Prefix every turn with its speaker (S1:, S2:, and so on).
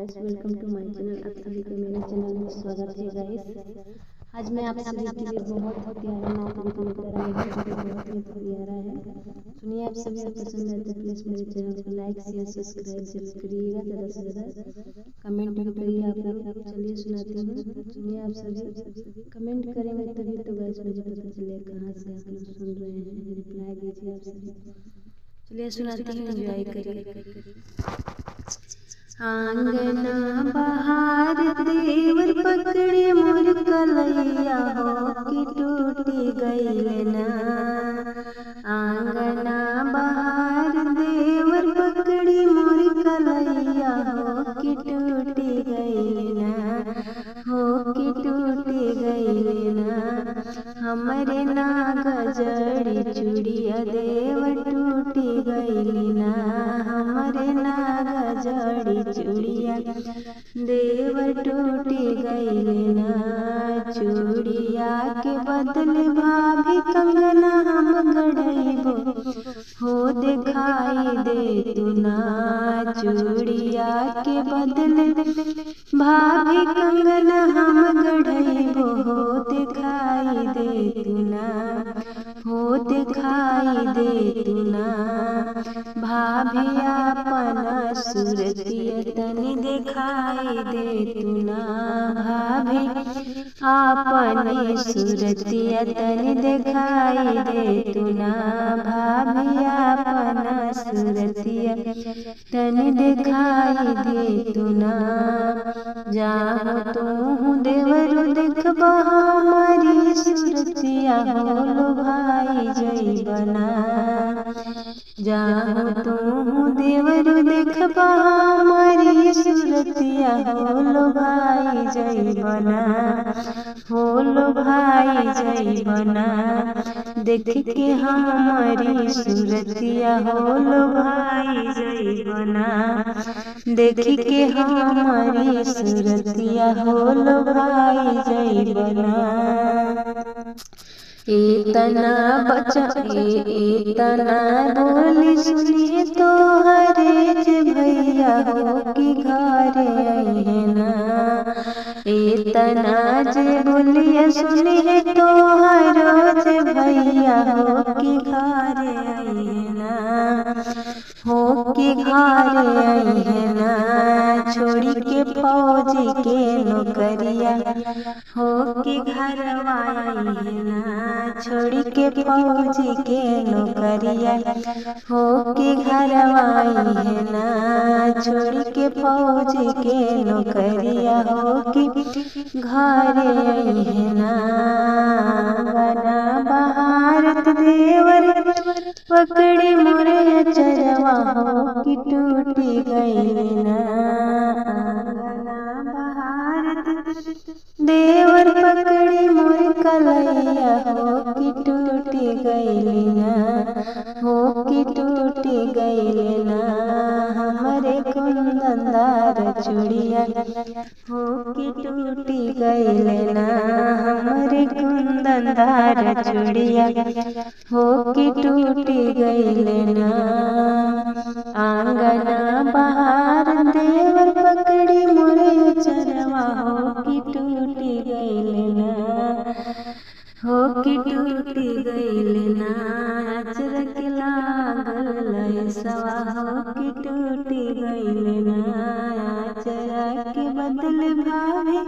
S1: Guys, welcome two माय channel. आप सभी का मेरे चैनल में स्वागत है गाइस। आज मैं आप सभी के लिए बहुत ही प्यारा नाच गीत लेकर आई हूँ जो कि बहुत ही प्यारा है। सुनिए, आप सभी को पसंद आए तो प्लीज़ मेरे चैनल को लाइक शेयर सब्सक्राइब जरूर करिएगा। ज़्यादा से ज़्यादा कमेंट भी करिए आप लोग। चलिए सुनाती हूँ, सुनिए। आप सभी कमेंट करेंगे तभी तो गाइस मुझे पता चलेगा कहाँ से आप लोग सुन रहे हैं। रिप्लाई दीजिए आप सभी। चलिए सुनाती हूँ, एंजॉय करिए। आंगना बहार देवर पकड़े मोर कलैया हो कि टूटी गईल ना। आंगना बहार देवर पकड़ी मोर कलैया हो कि टूटी गईल ना, हो कि टूटी गईल ना। हमरे ना गजड़ी चूड़िया देवर टूटी गईल ना। हमरे ना गजड़ी चूड़िया देवर टूटी गईल ना। चूड़िया के बदले भाभी कंगना हम गढ़इबो हो दिखाई दे तू ना। चूड़िया के बदले भाभी कंगना हम गढ़इबो हो दिखाई दे तू ना, हो दिखाई दे तू ना। भाभी अपना सूरतिया तनी दिखाई दे तू ना। भाभी अपनी सूरतिया तनी दिखाई दे तू ना। भाभी अपना सूरतिया तनी दिखाई दे तू ना। जाहो तू देवरु देखबा हमारी सूरतिया हो लो भाई जई बना। जाहो तू देवरु देखबा हमारी सूरतिया हो लो भाई जई बना, हो लो भाई जई बना। देख के हमारी सूरतिया हो लो भाई जई बना। देख के हमारी सूरतिया हो लो भाई जई बना। इतना बचा इतना बोली सुनिए तो हरे जे भैया हो कि घरे आई है ना। इतना जे बोलिए सुनिए तो हरो जे भैया हो कि घरे आई है ना, हो कि घरे आई है ना। छोड़ी के फौजी के नौकरिया हो कि घरवा आई है ना। छोड़ी के फौजी के नौकरिया हो कि घरवा आई है ना। छोड़ी के फौजी के नौकरिया हो कि घरे आई है ना। आंगना बहारत देवर पकड़ी मोरे चरवा हो कि टूटी गईल ना। आंगना बहारत देवर पकड़ी मोर कलैया हो कि टूटी गईल ना, हो कि टूटी गईल ना। हमरे कुंदनदार चूड़िया हो कि टूटी गईल ना। हमरे कुंदनदार चूड़िया हो कि टूटी गईल ना। आंगना बहार देवर पकड़ी मोरे चरवा हो कि टूटी गईल ना, हो कि टूटी गईल ना। अचरक लागल सवा हो कि टूटी गईल ना। अचरक के बदले भाभी